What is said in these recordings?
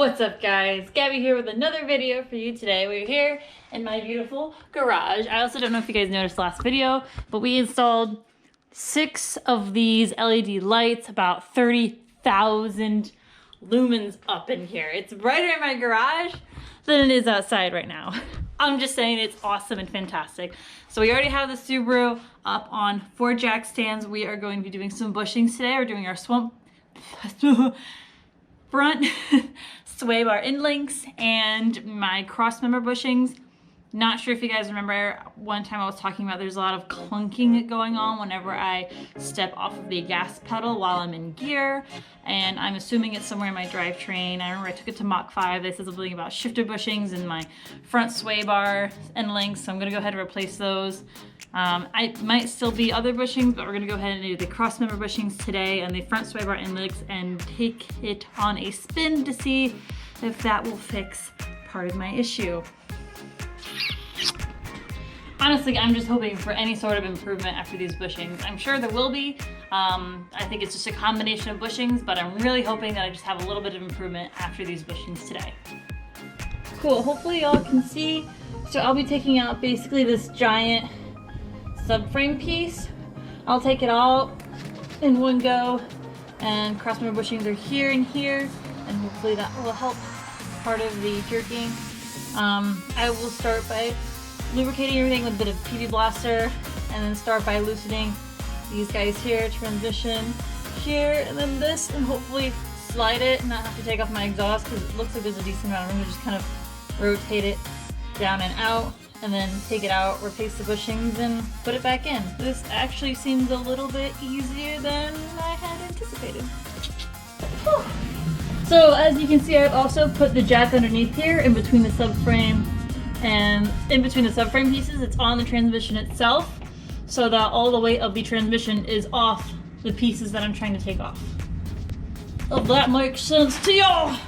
What's up guys? Gabby here with another video for you today. We're here in my beautiful garage. I also don't know if you guys noticed last video, but we installed 6 of these LED lights, about 30,000 lumens up in here. It's brighter in my garage than it is outside right now. I'm just saying it's awesome and fantastic. So we already have the Subaru up on 4 jack stands. We are going to be doing some bushings today. We're doing our front sway bar endlinks and my Crossmember bushings. Not sure if you guys remember one time I was talking about there's a lot of clunking going on whenever I step off of the gas pedal while I'm in gear, and I'm assuming it's somewhere in my drivetrain. I remember I took it to Mach 5. They said something about shifter bushings and my front sway bar endlinks, so I'm gonna go ahead and replace those. I might still be other bushings, but we're gonna go ahead and do the Crossmember bushings today and the front sway bar endlinks and take it on a spin to see if that will fix part of my issue. Honestly, I'm just hoping for any sort of improvement after these bushings. I'm sure there will be. I think it's just a combination of bushings, but I'm really hoping that I just have a little bit of improvement after these bushings today. Cool, hopefully y'all can see. So I'll be taking out basically this giant subframe piece. I'll take it all in one go, and Crossmember bushings are here and here, and hopefully that will help part of the jerking. I will start by lubricating everything with a bit of PB Blaster, and then start by loosening these guys here, transmission here, and then this, and hopefully slide it and not have to take off my exhaust because it looks like there's a decent amount of room to just kind of rotate it down and out, and then take it out, replace the bushings, and put it back in. This actually seems a little bit easier than I had anticipated. Whew. So as you can see, I've also put the jack underneath here in between the subframe and in between the subframe pieces. It's on the transmission itself, so that all the weight of the transmission is off the pieces that I'm trying to take off. If that makes sense to y'all.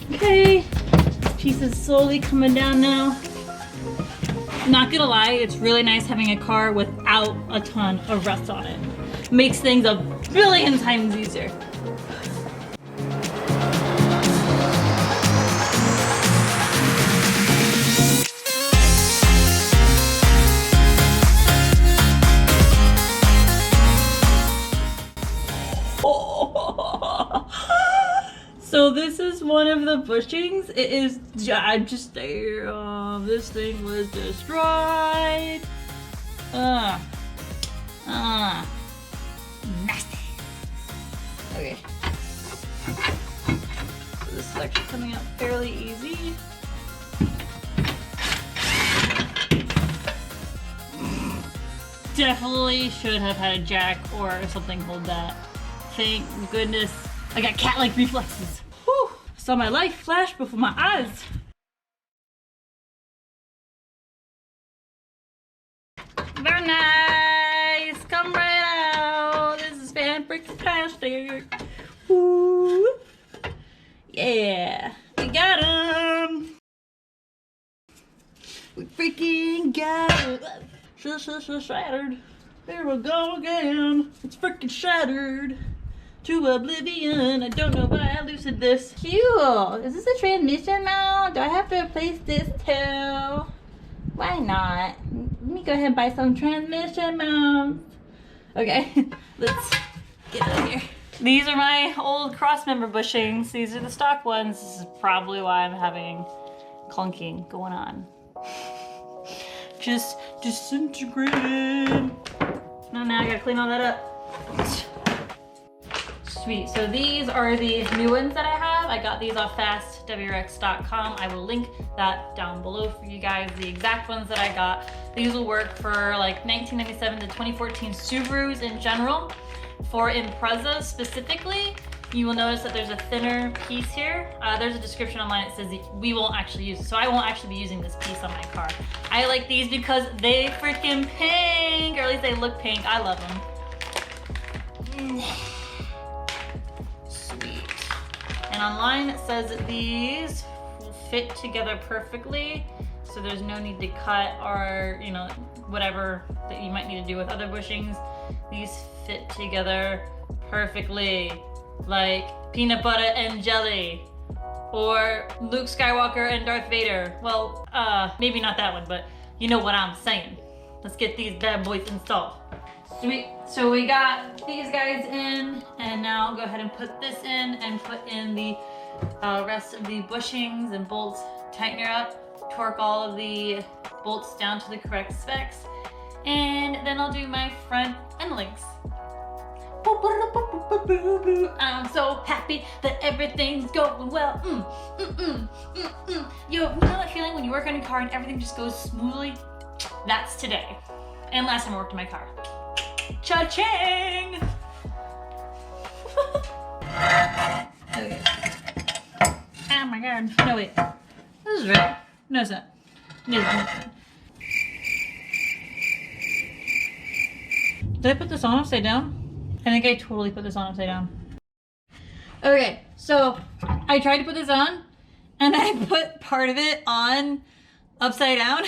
Okay, this piece is slowly coming down now. Not gonna lie, it's really nice having a car without a ton of rust on it. Makes things a billion times easier. So this is one of the bushings. It is, I'm just there. This thing was destroyed. Nasty. Okay. So this is actually coming out fairly easy. Definitely should have had a jack or something hold that. Thank goodness I got cat-like reflexes. Whew. Saw my life flash before my eyes. Very nice. Come right out. This is fan-freaking-tastic. Woo. Yeah. We got him. We freaking got it. Shattered. There we go again. It's freaking shattered to oblivion. I don't know why I loosened this. Cool. Is this a transmission mount? Do I have to replace this too? Why not? Let me go ahead and buy some transmission mounts. Okay, let's get out of here. These are my old Crossmember bushings. These are the stock ones. This is probably why I'm having clunking going on. Just disintegrated. Now I gotta clean all that up. Sweet, so these are the new ones that I have. I got these off fastwrx.com. I will link that down below for you guys, the exact ones that I got. These will work for like 1997 to 2014 Subarus in general. For Imprezas specifically, you will notice that there's a thinner piece here. There's a description online that says we won't actually use it, so I won't actually be using this piece on my car. I like these because they freaking pink, or at least they look pink. I love them. And online it says that these will fit together perfectly, so there's no need to cut or, you know, whatever that you might need to do with other bushings. These fit together perfectly, like peanut butter and jelly, or Luke Skywalker and Darth Vader. Well, maybe not that one, but you know what I'm saying. Let's get these bad boys installed. Sweet. So we got these guys in, and now I'll go ahead and put this in and put in the rest of the bushings and bolts, tighten her up, torque all of the bolts down to the correct specs, and then I'll do my front end links. I'm so happy that everything's going well. You know that feeling when you work on your car and everything just goes smoothly? That's today. And last time I worked on my car. Cha-ching! Okay. Oh my god. No, wait. This is right. No, it's not. No, it's not. Did I put this on upside down? I think I totally put this on upside down. Okay, so I tried to put this on and I put part of it on upside down.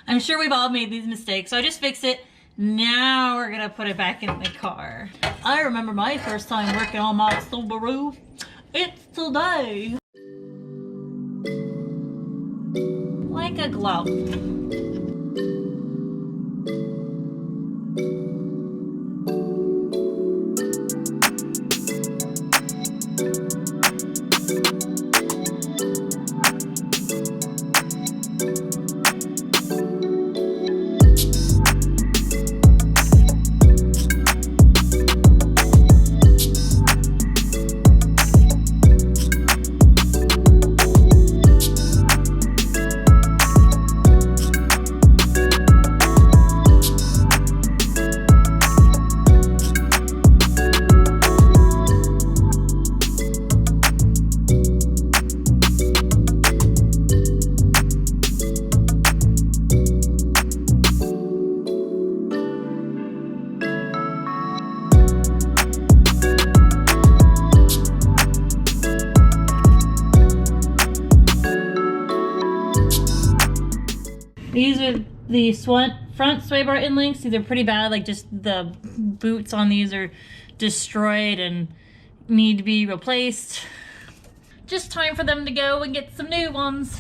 I'm sure we've all made these mistakes, so I just fixed it. Now we're gonna put it back in the car. I remember my first time working on my Subaru. It's today. Like a glove. These are the front sway bar end links. These are pretty bad, like just the boots on these are destroyed and need to be replaced. Just time for them to go and get some new ones.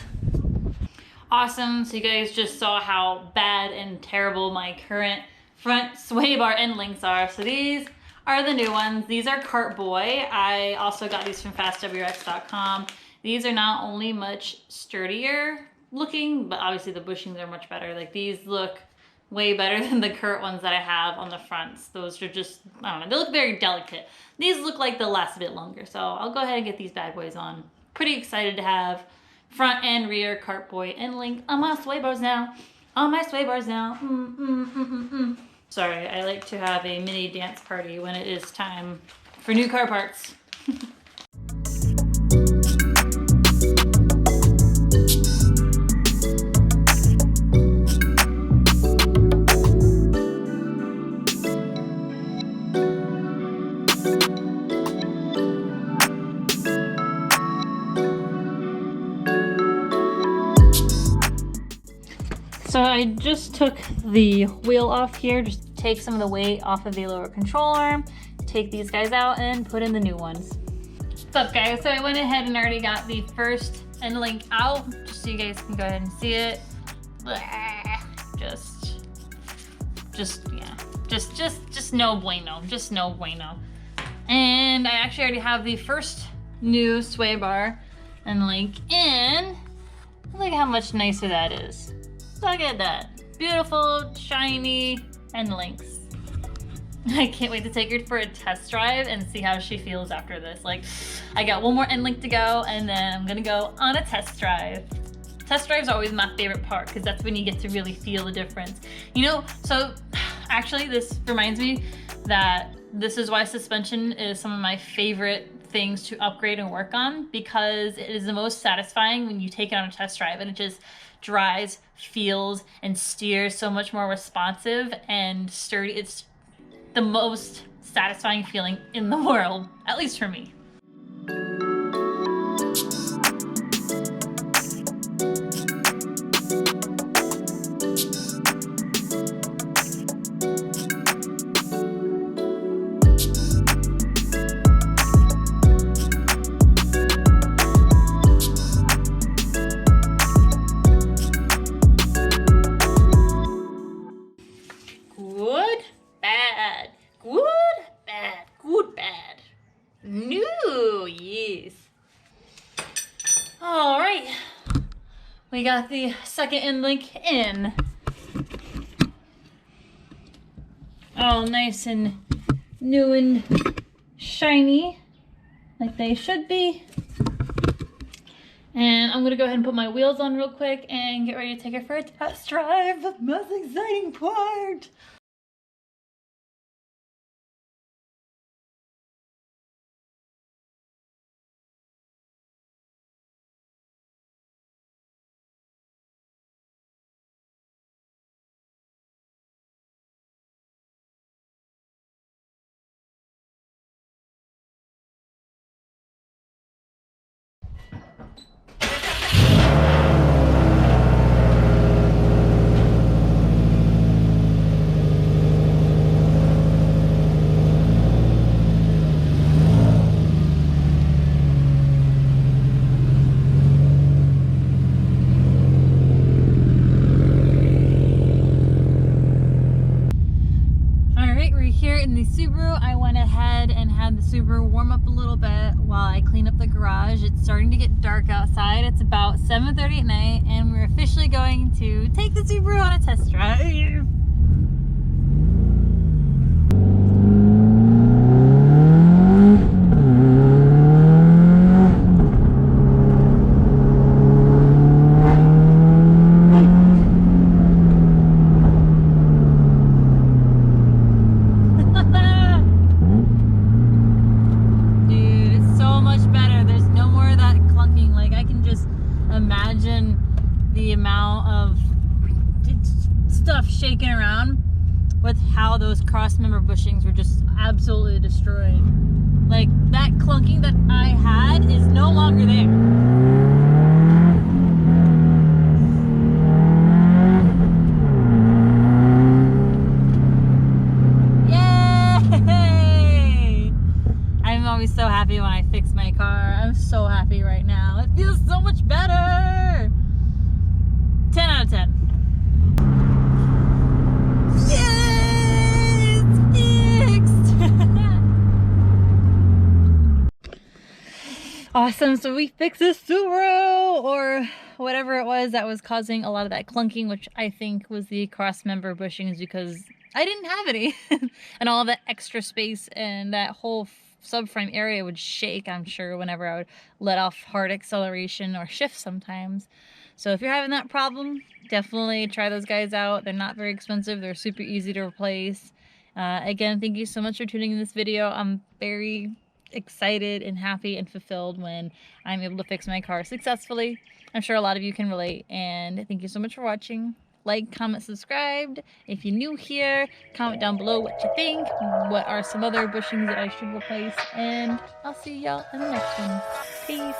Awesome, so you guys just saw how bad and terrible my current front sway bar end links are. So these are the new ones. These are Cartboy. I also got these from fastwx.com. These are not only much sturdier looking, but obviously the bushings are much better. Like these look way better than the Curt ones that I have on the fronts. Those are just, I don't know, they look very delicate. These look like they'll last a bit longer. So I'll go ahead and get these bad boys on. Pretty excited to have front and rear Cartboy end link on my sway bars now. On my sway bars now. Sorry, I like to have a mini dance party when it is time for new car parts. So I just took the wheel off here, just take some of the weight off of the lower control arm, take these guys out and put in the new ones. What's up guys? So I went ahead and already got the first end link out, just so you guys can go ahead and see it. Just no bueno, just no bueno. And I actually already have the first new sway bar end link in. Look how much nicer that is. Look at that. Beautiful, shiny end links. I can't wait to take her for a test drive and see how she feels after this. Like, I got one more end link to go and then I'm gonna go on a test drive. Test drives are always my favorite part because that's when you get to really feel the difference. You know, so actually this reminds me that this is why suspension is some of my favorite things to upgrade and work on, because it is the most satisfying when you take it on a test drive and it just drives, feels, and steers so much more responsive and sturdy. It's the most satisfying feeling in the world, at least for me. Yes. All right. We got the second end link in. All nice and new and shiny, like they should be. And I'm gonna go ahead and put my wheels on real quick and get ready to take it for a test drive. The most exciting part. Here in the Subaru, I went ahead and had the Subaru warm up a little bit while I clean up the garage. It's starting to get dark outside. It's about 7:30 at night and we're officially going to take the Subaru on a test drive. Imagine the amount of stuff shaking around with how those Crossmember bushings were just absolutely destroyed. Like, that clunking that I had is no longer there. Yay! I'm always so happy when I fix my car. I'm so happy right now. It feels so much better. 10 out of 10. Yes! Fixed! Awesome, so we fixed the Subaru, or whatever it was that was causing a lot of that clunking, which I think was the Crossmember bushings because I didn't have any. And all that extra space and that whole subframe area would shake, I'm sure, whenever I would let off hard acceleration or shift sometimes. So if you're having that problem, definitely try those guys out. They're not very expensive. They're super easy to replace. Again, thank you so much for tuning in this video. I'm very excited and happy and fulfilled when I'm able to fix my car successfully. I'm sure a lot of you can relate, and thank you so much for watching. Like, comment, subscribe. If you're new here, comment down below what you think. What are some other bushings that I should replace? And I'll see y'all in the next one. Peace.